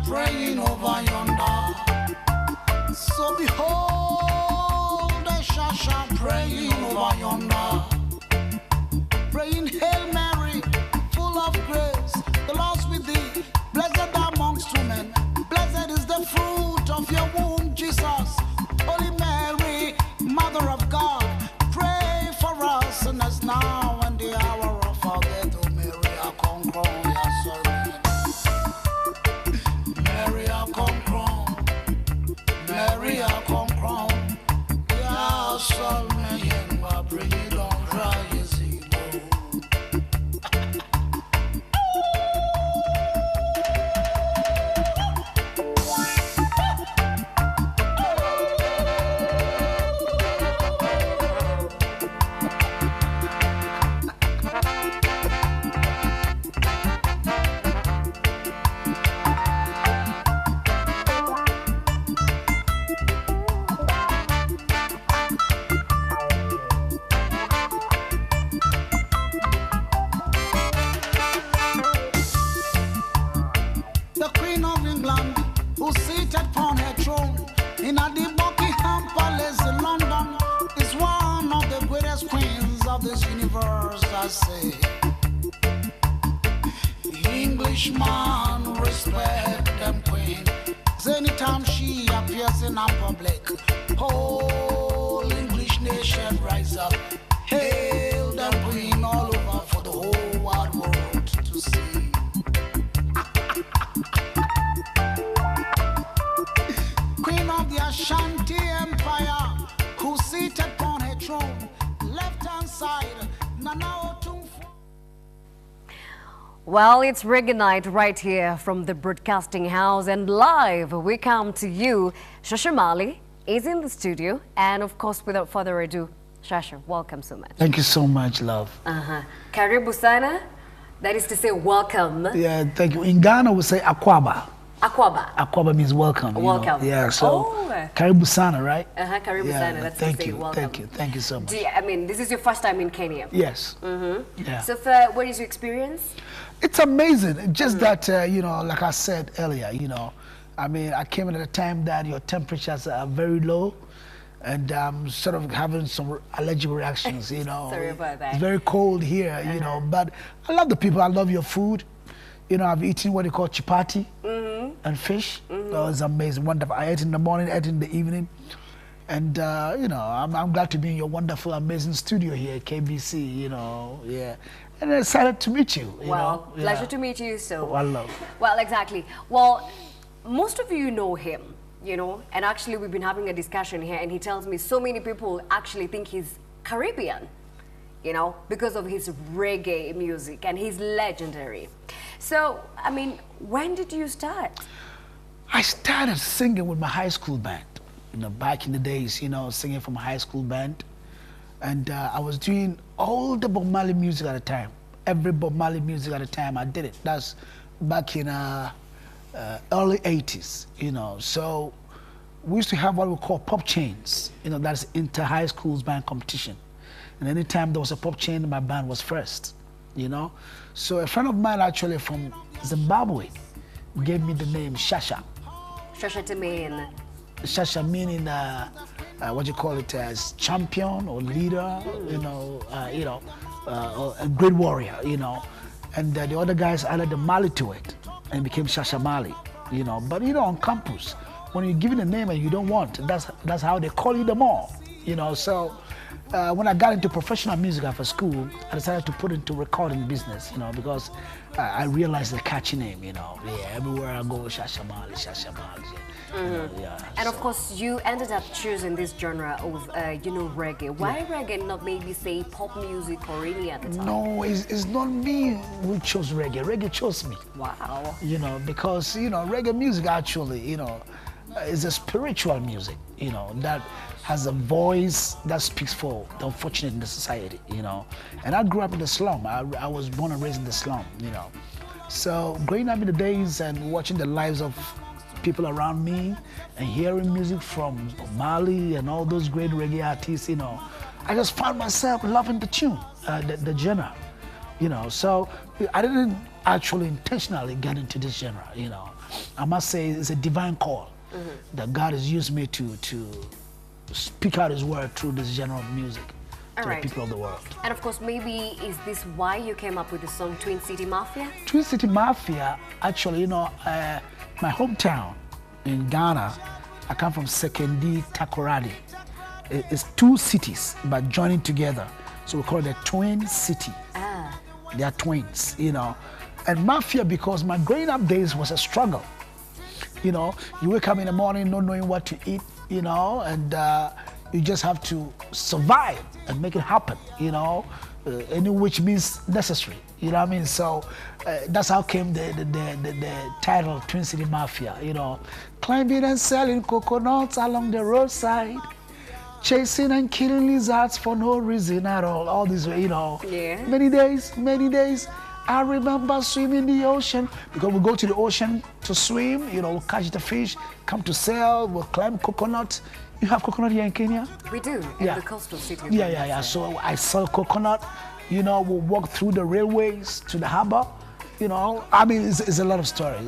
praying over yonder. So behold the Shasha praying over yonder, praying, Hail Mary, full of grace, the Lord's with thee. Blessed thou amongst women, blessed is the fruit of your womb, Jesus. Holy Mary, Mother of God, pray for us sinners now and the hour of our death. Oh, Mary, I come crown, yes, sir. Mary, I come crown. Mary, I come crown. Yes, sir, me and my bring it on dry, you see. The Queen of England, who seated upon her throne in the Buckingham Palace in London, is one of the greatest queens of this universe, I say. Englishman, respect them queen. Anytime she appears in our public, whole English nation rise up. Hail them queen all over for the whole wide world to see. Queen of the Ashanti Empire, who seated upon her throne, left hand side, Nana Otumfu. Well, it's Reggae Night right here from the broadcasting house, and live we come to you. Shasha Marley is in the studio, and of course, without further ado, Shasha, welcome so much. Thank you so much, love. Karibu sana, that is to say welcome. Yeah, thank you. In Ghana, we say akwaba. Akwaba. Akwaba means welcome. Welcome. Yeah, so Karibu sana, right? Karibu sana, that's to say welcome. Thank you so much. I mean, this is your first time in Kenya? Yes. Yeah. So what is your experience? It's amazing. It's just that, you know, like I said earlier, you know, I mean, I came in at a time that your temperatures are very low, and I'm sort of having some allergic reactions, you know. Sorry about that. It's very cold here, you know, but I love the people. I love your food. You know, I've eaten what they call chapati and fish. That was amazing, wonderful. I ate in the morning, ate in the evening. And, you know, I'm glad to be in your wonderful, amazing studio here at KBC, you know, yeah. And I'm excited to meet you. Well, pleasure to meet you. So, well, exactly. Well, most of you know him, you know, and actually we've been having a discussion here, and he tells me so many people actually think he's Caribbean, you know, because of his reggae music, and he's legendary. So, I mean, when did you start? I started singing with my high school band, you know, back in the days, you know, singing from a high school band. And I was doing all the Bob Marley music at the time. Every Bob Marley music at the time, I did it. That's back in early 80s, you know. So we used to have what we call pop chains, you know, that's inter-high schools band competition. And anytime there was a pop chain, my band was first, you know. So a friend of mine actually from Zimbabwe gave me the name Shasha. Shasha to mean? Shasha meaning what you call it as champion or leader, you know, a great warrior, you know. And the other guys added the Marley to it and became Shasha Marley, you know. But you know, on campus, when you give it a name and you don't want, that's how they call you the more, you know. So when I got into professional music after school, I decided to put into recording business, you know, because I realized the catchy name, you know. Yeah, everywhere I go, Shasha Marley, Shasha Marley. Yeah, and of course, you ended up choosing this genre of, you know, reggae. Why reggae, not maybe say pop music or any other time? No, it's not me who chose reggae. Reggae chose me. Wow. You know, because, you know, reggae music actually, you know, is a spiritual music, you know, that has a voice that speaks for the unfortunate in the society, you know. And I grew up in the slum. I was born and raised in the slum, you know. So growing up in the days and watching the lives of people around me and hearing music from Mali and all those great reggae artists, you know, I just found myself loving the tune, the genre. you know. So I didn't actually intentionally get into this genre, you know. I must say it's a divine call that God has used me to speak out His word through this genre of music to the people of the world. And of course, maybe is this why you came up with the song Twin City Mafia? Twin City Mafia, actually, you know, my hometown in Ghana, I come from Sekendi Takoradi. It's two cities but joining together, so we call it a twin city. They are twins, you know. And mafia, because my growing up days was a struggle. You know, you wake up in the morning not knowing what to eat, you know, and you just have to survive and make it happen, you know, any which means necessary, you know what I mean? So that's how came the title Twin City Mafia, you know, climbing and selling coconuts along the roadside, chasing and killing lizards for no reason at all this way, you know. Yeah. Many days. I remember swimming in the ocean, because we go to the ocean to swim, you know, we'll catch the fish, come to sell, we'll climb coconut. You have coconut here in Kenya? We do, in the coastal city. Yeah. So I sell coconut, you know, we'll walk through the railways to the harbor, you know. I mean, it's a lot of stories,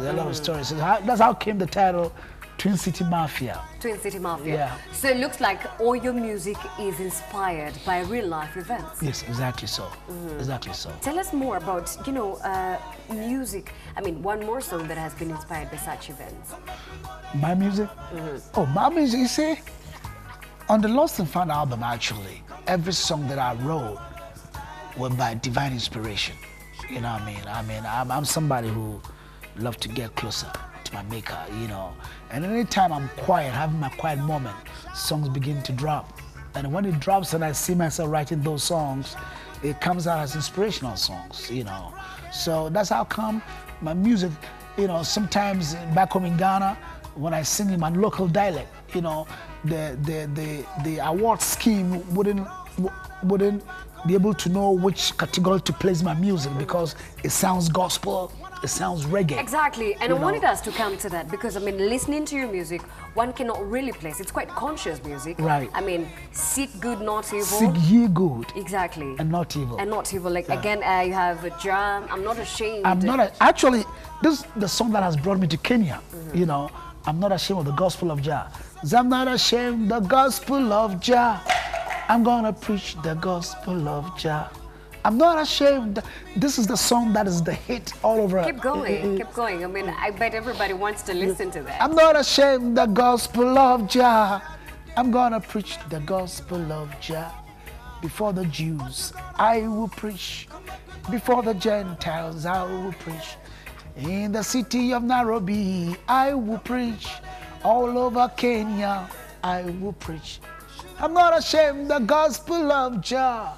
So that's how came the title, Twin City Mafia. Twin City Mafia. Yeah. So it looks like all your music is inspired by real life events. Yes, exactly so. Exactly so. Tell us more about, you know, music. I mean, one more song that has been inspired by such events. My music? Oh, my music, you see, on the Lost and Found album, actually, every song that I wrote was by divine inspiration. You know what I mean? I'm somebody who loves to get closer to my maker, you know. And anytime I'm quiet, having my quiet moment, songs begin to drop. And when it drops and I see myself writing those songs, it comes out as inspirational songs, you know. So that's how come my music, you know, sometimes back home in Ghana, when I sing in my local dialect, you know, the award scheme wouldn't be able to know which category to place my music, because it sounds gospel, it sounds reggae. Exactly, and I wanted us to come to that, because I mean, listening to your music, one cannot really place. It's quite conscious music. Right. I mean, seek good, not evil. Seek ye good. Exactly. And not evil. And not evil. Like again, you have a drum. I'm not ashamed. Actually, this is the song that has brought me to Kenya. You know, I'm not ashamed of the gospel of Jah. I'm not ashamed of the gospel of Jah. I'm gonna preach the gospel of Jah. I'm not ashamed. This is the song that is the hit all over. Keep going, keep going. I mean, I bet everybody wants to listen to that. I'm not ashamed the gospel of Jah. I'm gonna preach the gospel of Jah. Before the Jews, I will preach. Before the Gentiles, I will preach. In the city of Nairobi, I will preach. All over Kenya, I will preach. I'm not ashamed the gospel of Jah.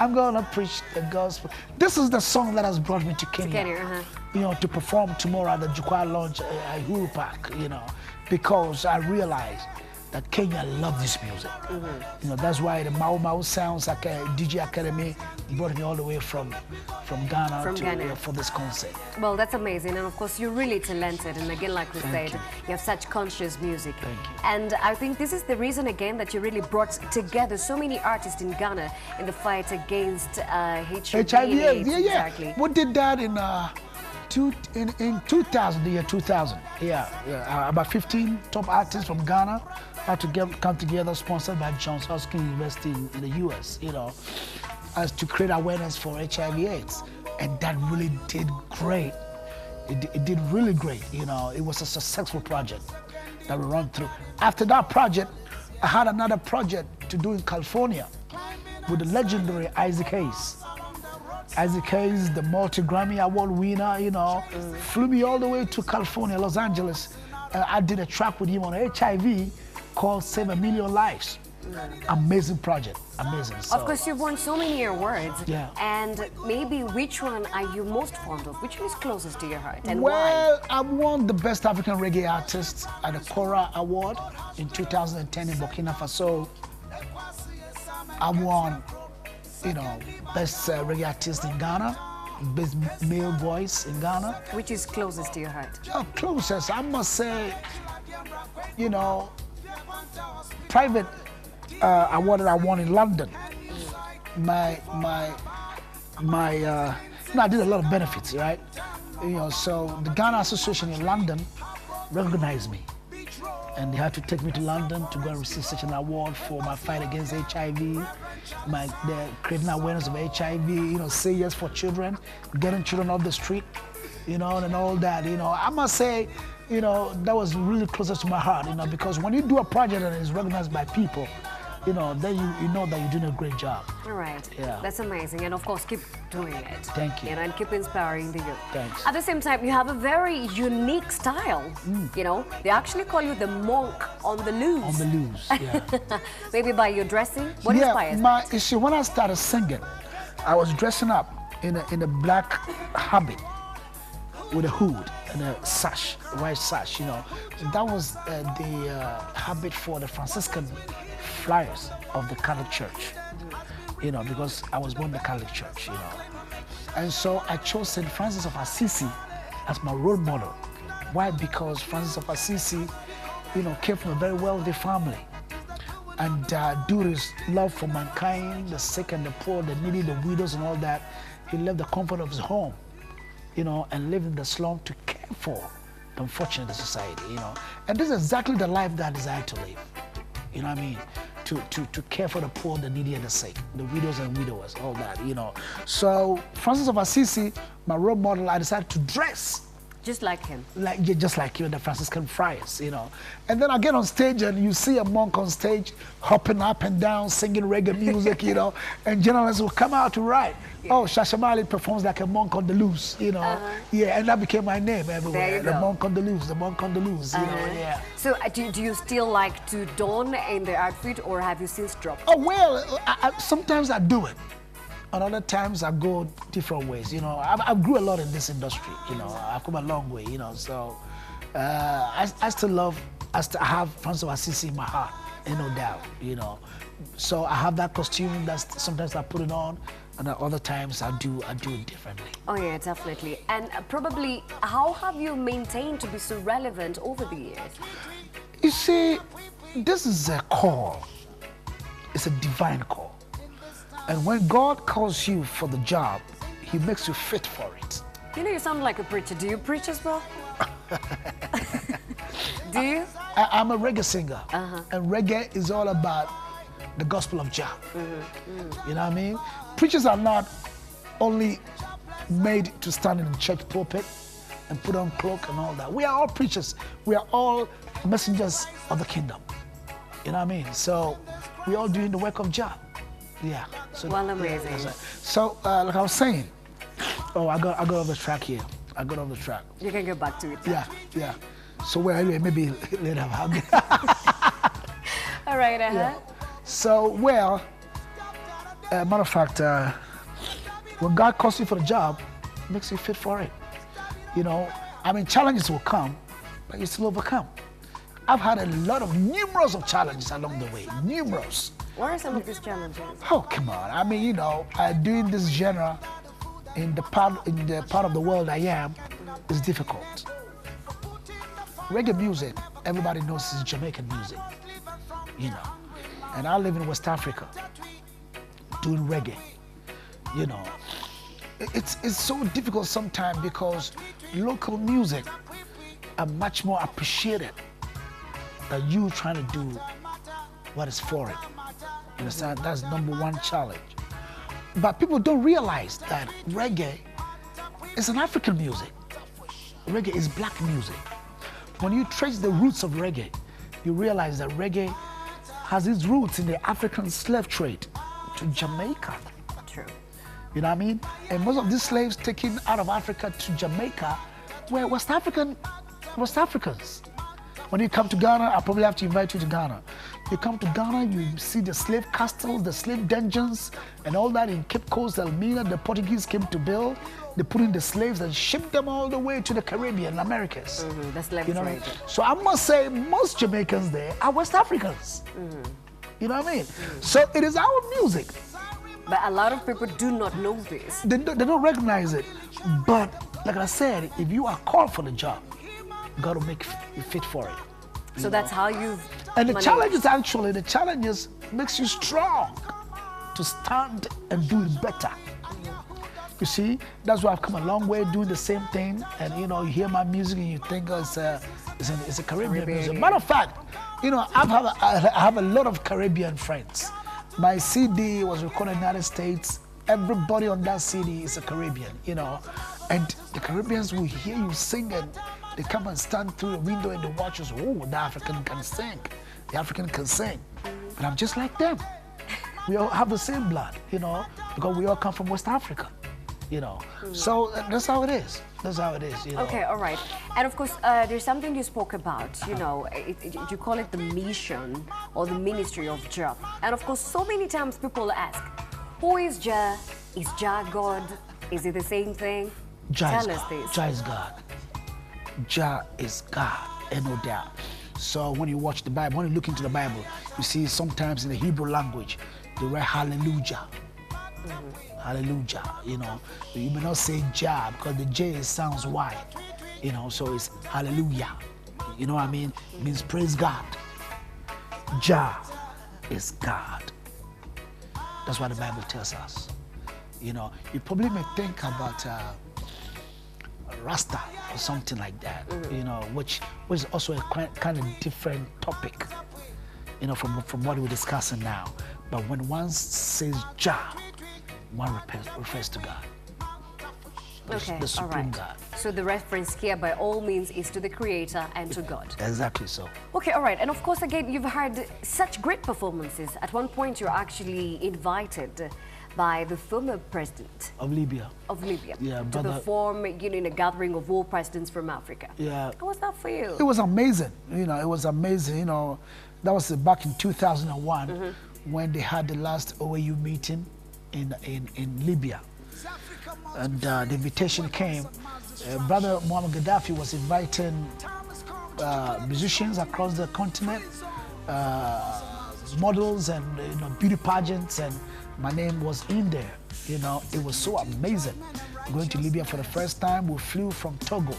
I'm gonna preach the gospel. This is the song that has brought me to Kenya. You know, to perform tomorrow at the Jukwa Lounge at Uhuru Park, you know, because I realized that Kenya love this music. You know, that's why the Mau Mau sounds like a DJ Academy brought me all the way from Ghana to for this concert. Well, that's amazing, and of course you're really talented, and again, like we said, you have such conscious music. Thank you. And I think this is the reason again that you really brought together so many artists in Ghana in the fight against HIV. HIV, yeah. Exactly. We did that in 2000, the year 2000. Yeah. About 15 top artists from Ghana had to come together, sponsored by Johns Hopkins University in the US, you know, as to create awareness for HIV/AIDS, and that really did great. It did really great, you know. It was a successful project that we run through. After that project, I had another project to do in California with the legendary Isaac Hayes. Isaac Hayes, the multi-Grammy Award winner, you know, flew me all the way to California, Los Angeles. I did a track with him on HIV called Save a Million Lives. Amazing project, amazing. So, of course, you've won so many awards. Yeah. And maybe which one are you most fond of? Which one is closest to your heart, and well, why? I won the Best African Reggae Artist at the Cora Award in 2010 in Burkina Faso. I won, you know, Best Reggae Artist in Ghana, Best Male Voice in Ghana. Which is closest to your heart? Oh, closest, I must say, you know, private award that I won in London. My my, I did a lot of benefits, right? So the Ghana Association in London recognized me. And they had to take me to London to go and receive such an award for my fight against HIV, the creating awareness of HIV, say yes for children, getting children off the street, and all that. I must say, that was really closer to my heart, because when you do a project that is recognized by people, then you know that you're doing a great job. All right. Yeah. That's amazing. And of course, keep doing it. Thank you. And keep inspiring the youth. Thanks. At the same time, you have a very unique style. They actually call you the monk on the loose. On the loose, yeah. Maybe by your dressing? What inspires my that? issue, when I started singing, I was dressing up in a black habit with a hood and a sash, a white sash, That was the habit for the Franciscan friars of the Catholic Church, because I was born in the Catholic Church, And so I chose St. Francis of Assisi as my role model. Why? Because Francis of Assisi, came from a very wealthy family. And due to his love for mankind, the sick and the poor, the needy, the widows and all that, he left the comfort of his home, and lived in the slum to care for the unfortunate in society, And this is exactly the life that I desire to live. You know what I mean? To care for the poor, the needy, and the sick, the widows and widowers, all that, So Francis of Assisi, my role model, I decided to dress just like him. Just like the Franciscan friars, And then I get on stage and you see a monk on stage hopping up and down, singing reggae music, and journalists will come out to write, oh, Shasha Marley performs like a monk on the loose, Yeah, and that became my name everywhere. The monk on the loose, the monk on the loose, yeah. So do you still like to don in the outfit, or have you since dropped? Oh, well, sometimes I do it. And other times I go different ways, I grew a lot in this industry, I've come a long way, So I still love, I have Francis of Assisi in my heart, ain't no doubt, So I have that costume that sometimes I put it on, and at other times I do it differently. Oh yeah, definitely. And probably, how have you maintained to be so relevant over the years? You see, this is a call. It's a divine call. And when God calls you for the job, he makes you fit for it. You sound like a preacher. Do you preach as well? Do you? I'm a reggae singer. And reggae is all about the gospel of Jah. You know what I mean? Preachers are not only made to stand in the church pulpit and put on cloak and all that. We are all preachers. We are all messengers of the kingdom. You know what I mean? So we're all doing the work of Jah. Yeah. So, well, amazing. Yeah, so, like I was saying, I got off the track here. I got off the track. You can go back to it. Yeah. So, anyway, maybe later. All right, Yeah. So, matter of fact, when God calls you for the job, it makes you fit for it. Challenges will come, but you still overcome. I've had a lot of numerous of challenges along the way. Numerous. What are some of these challenges? Oh, come on. Doing this genre in the part of the world I am is difficult. Reggae music, everybody knows is Jamaican music, And I live in West Africa doing reggae, It's so difficult sometimes because local music are much more appreciated than you trying to do what is for it. You understand? That's number one challenge. But people don't realize that reggae is an African music. Reggae is black music. When you trace the roots of reggae, you realize that reggae has its roots in the African slave trade to Jamaica. True. You know what I mean? And most of these slaves taken out of Africa to Jamaica were West Africans. When you come to Ghana, I probably have to invite you to Ghana. You come to Ghana, you see the slave castles, the slave dungeons, and all that in Cape Coast, Elmina. The Portuguese came to build. They put in the slaves and shipped them all the way to the Caribbean, Americas. The slave trade. So I must say, most Jamaicans there are West Africans. You know what I mean? So it is our music. But a lot of people do not know this. They don't recognize it. But like I said, if you are called for the job, God will make you fit for it. So that's how you've And the challenge is makes you strong to stand and do it better. You see, that's why I've come a long way doing the same thing. And you know, you hear my music and you think it's a Caribbean music. Matter of fact, you know, I have a lot of Caribbean friends. My CD was recorded in the United States. Everybody on that CD is a Caribbean, you know. And the Caribbeans will hear you sing and they come and stand through the window and they watch us. Oh, the African can sing. The African can sing. But I'm just like them. We all have the same blood, you know, because we all come from West Africa, you know. So that's how it is. That's how it is, you know. Okay, all right. And of course, there's something you spoke about, you know, you call it the mission or the ministry of Jah. And of course, so many times people ask, who is Jah? Is Jah God? Is it the same thing? Tell us this. Jah is God. Jah is God, and no doubt. So when you watch the Bible, when you look into the Bible, you see sometimes in the Hebrew language, they write hallelujah. Hallelujah, you know. You may not say Jah because the J sounds wide, you know, so it's hallelujah. You know what I mean? It means praise God. Jah is God. That's what the Bible tells us. You know, you probably may think about Rasta or something like that, you know, which is also a kind of different topic, you know, from what we're discussing now. But when one says Jah, one refers to God. Okay, The Supreme all right. God. So the reference here by all means is to the Creator and to God. Exactly so. Okay, all right. And of course, again, you've had such great performances. At one point, you're actually invited by the former president Of Libya. Yeah, to brother. perform, you know, in a gathering of all presidents from Africa. Yeah. How was that for you? It was amazing. You know, it was amazing. You know, that was back in 2001 when they had the last OAU meeting in Libya. And the invitation came. Brother Muammar Gaddafi was inviting musicians across the continent, models and, you know, beauty pageants, and my name was in there. You know, it was so amazing. Going to Libya for the first time, we flew from Togo,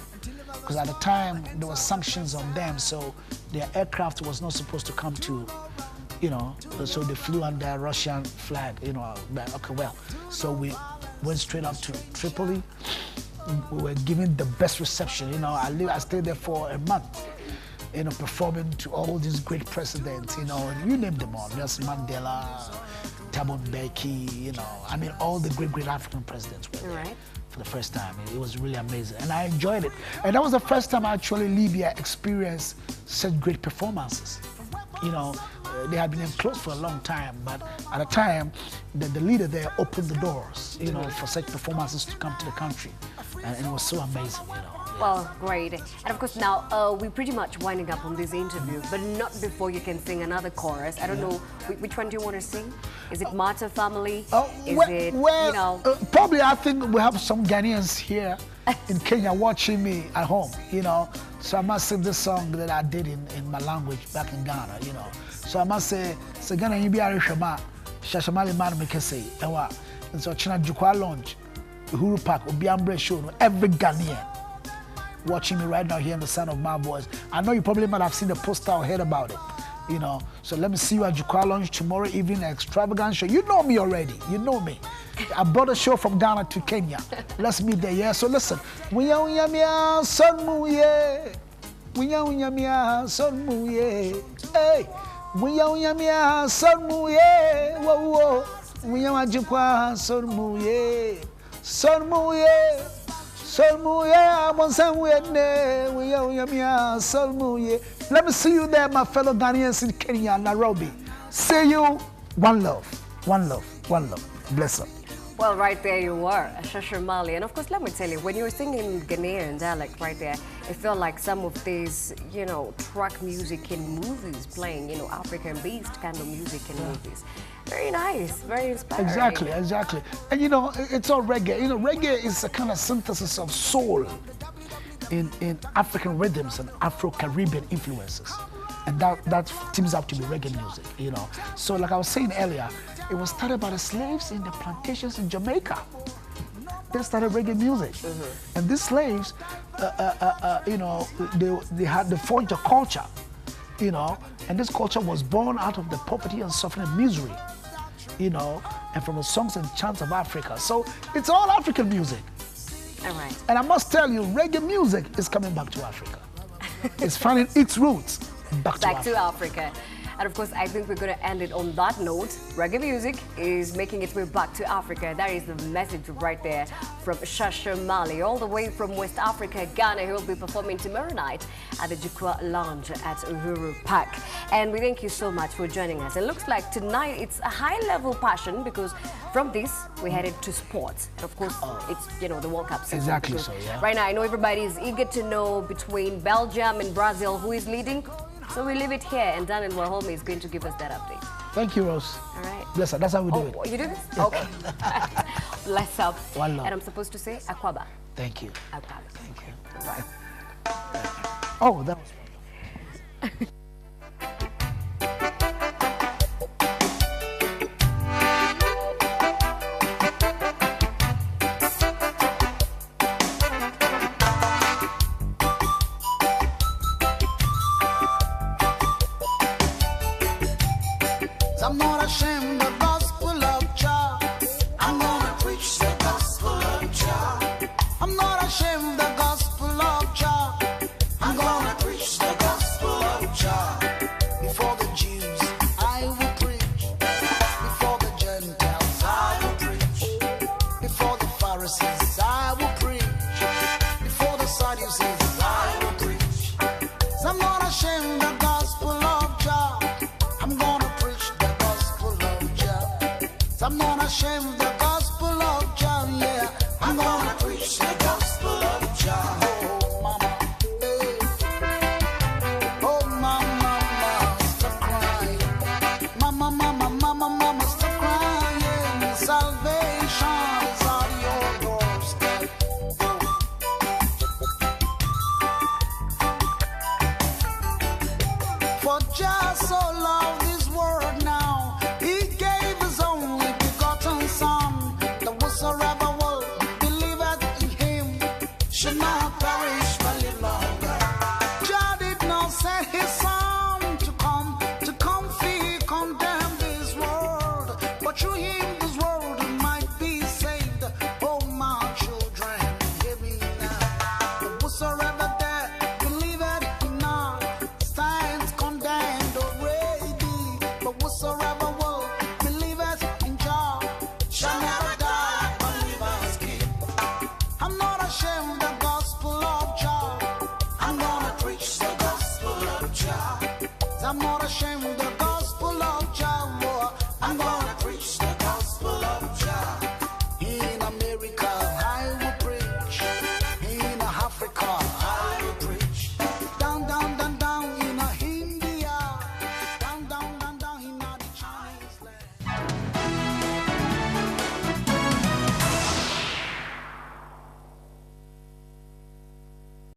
because at the time there were sanctions on them, so their aircraft was not supposed to come to, you know, so they flew under Russian flag, you know. Okay, well, so we went straight up to Tripoli. We were given the best reception, you know. I stayed there for a month, you know, performing to all these great presidents, you know, and you name them all. Nelson Mandela, Thabo Mbeki, you know, I mean, all the great African presidents were there for the first time. It was really amazing, and I enjoyed it. And that was the first time actually Libya experienced such great performances. You know, they had been enclosed for a long time, but at the time, the leader there opened the doors, you know, for such performances to come to the country, and it was so amazing, you know. Well, great. And of course, now we're pretty much winding up on this interview, but not before you can sing another chorus. I don't know, which one do you want to sing? Is it Marta Family? Is it, well, you know? Probably I think we have some Ghanaians here in Kenya watching me at home, you know. So I must sing this song that I did in my language back in Ghana, you know. So I must say, so Ghana you be Arishama, Shasha Marley man make say, and so China Jukwa Lounge, Uhuru Park, Obiambre Show, every Ghanaian watching me right now here in the sound of my voice. I know you probably might have seen the poster or heard about it, you know. So let me see you at Jukwa Lounge tomorrow evening, extravagant show. You know me already, you know me. I brought a show from Ghana to Kenya. Let's meet there, yeah? So listen. Hey. Let me see you there, my fellow Ghanaians in Kenya, Nairobi. See you. One love, one love, one love. Bless up. Well, right there you are, Shasha Marley. And of course, let me tell you, when you were singing Ghanaian dialect right there, it felt like some of these, you know, track music in movies playing, you know, African-based kind of music in movies. Very nice, very inspiring. Exactly. And you know, it's all reggae. You know, reggae is a kind of synthesis of soul in African rhythms and Afro-Caribbean influences. And that teams up to be reggae music, you know. So like I was saying earlier, it was started by the slaves in the plantations in Jamaica. They started reggae music. And these slaves, you know, they forged a culture, you know, and this culture was born out of the poverty and suffering and misery, you know, and from the songs and chants of Africa. So it's all African music. All right. And I must tell you, reggae music is coming back to Africa. It's finding its roots back to Africa. And of course, I think we're going to end it on that note. Reggae music is making its way back to Africa. That is the message right there from Shasha Marley, all the way from West Africa, Ghana. He will be performing tomorrow night at the Jukwa Lounge at Uhuru Park. And we thank you so much for joining us. It looks like tonight it's a high-level passion, because from this, we headed to sports. And of course, it's, you know, the World Cup season. Exactly so, yeah. Right now, I know everybody is eager to know between Belgium and Brazil who is leading. So we leave it here, and Daniel Wahome is going to give us that update. Thank you, Rose. All right. Bless her. That's how we do it. Oh, you do this? Okay. Bless up. One love. And I'm supposed to say Akwaba. Thank you. Akwaba. Thank you. Right. Oh, that was wonderful. I'm not ashamed of the gospel of Jah. I'm gonna preach the gospel of Jah. I'm not ashamed of the gospel of Jah. I'm gonna preach the gospel of Jah. Before the Jews, I will preach. Before the Gentiles, I will preach. Before the Pharisees, I will preach. Before the Sadducees, I will preach. So I'm not ashamed of the gospel of Jah. I'm gonna preach the gospel of Jah. I'm not ashamed of the gospel of Jah, yeah. I'm gonna preach the gospel of Jah. Oh, mama, hey. Oh, mama, mama, stop crying. Mama, mama, mama, mama, stop crying. Salvation is on your doorstep. For Jah so loved this world now, He gave His only begotten Son, that whosoever will believeth in Him should not perish but live longer. Jah did not send His Son to come condemn this world, but through Him this world might be saved. Oh, my children, hear me now. That whosoever that believeth in not stands condemned already, but whosoever will believeth in Jah shall never die but live as king. I'm not ashamed of the gospel of Jah. I'm gonna preach the gospel of Jah. I'm not ashamed of the